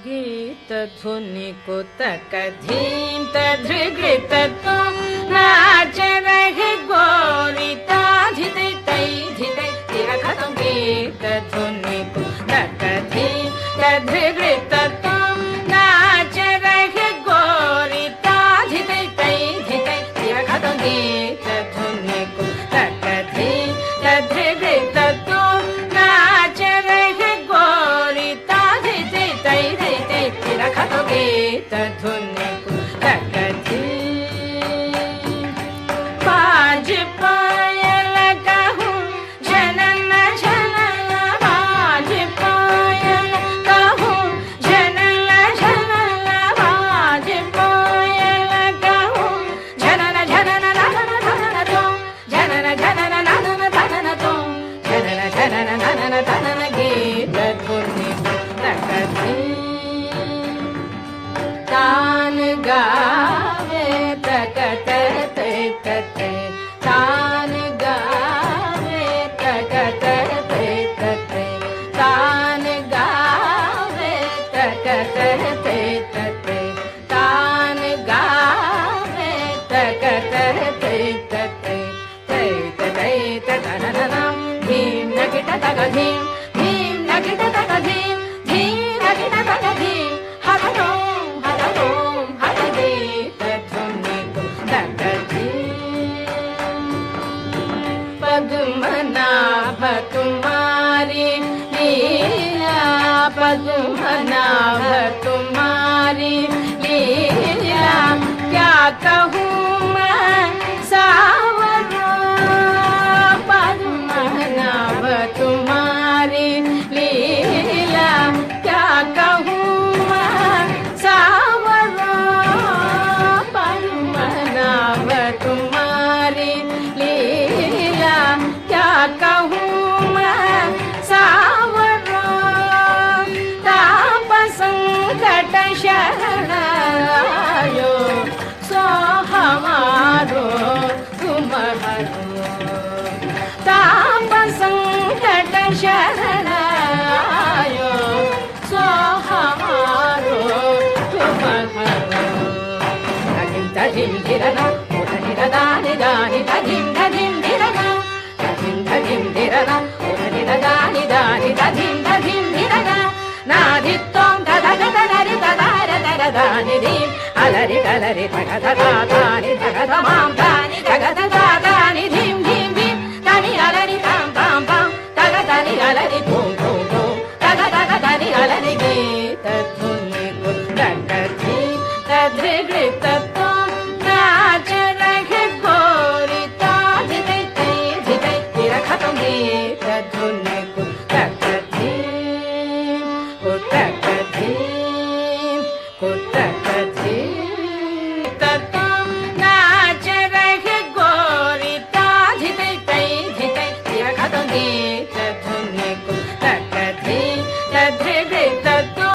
गीतधुनि कुतक धीं तधृगृत त्वं नाच रहे गोरी ताधिते तैधिते तिरखतं गीतधुनि कुतक धीं तधृगृत त्वं नाच रहे गोरी ताधिते तैधिते तिरखतं गीतधुनि कुतक धीं तधृगृत त्वं नाच रहे गोरी ताधिते तैधिते तिरखतं गीतधुनि कुतक बाज पायल कहूँ झनन झनन बाज पायल कहूँ झनन झनन बाज पायल कहूँ झनन झनन ननन धनन तुम झनन झनन ननन धनन तुम झनन झनन ननन धनन गीतधुनि कुतक तान गावे तकत ते तान गावे तकत ते तान गावे तकत ते तान गावे तकत ते तनननं धीं नगिट तग धीं नगिट तग धीं नगिट तग धीं हरदों गीतधुनि कुतक पद्मनाभ तुम्हारी लीला पद्मनाभ तुम्हारी लीला क्या कहूँ मैं सावरों पद्मनाभ तुम्हारी लीला क्या कहूँ मैं सावरों पद्मनाभ तुम्हारी लीला क्या कहूँ मैं सावरों ताप संकट शरण आयो सो हमारो तुम्हारो ताप संकट शरण आयो सो हमारो तुम्हारो तधिं धिरना उदनिरदानि दानि तधिं धिरना तधिं धिरना उदनिरदानि दानि तधिं धिरना नादित्वं तदगतनरि तदार तरदानि धीं अलरि कलरि तगतदानि तगतमां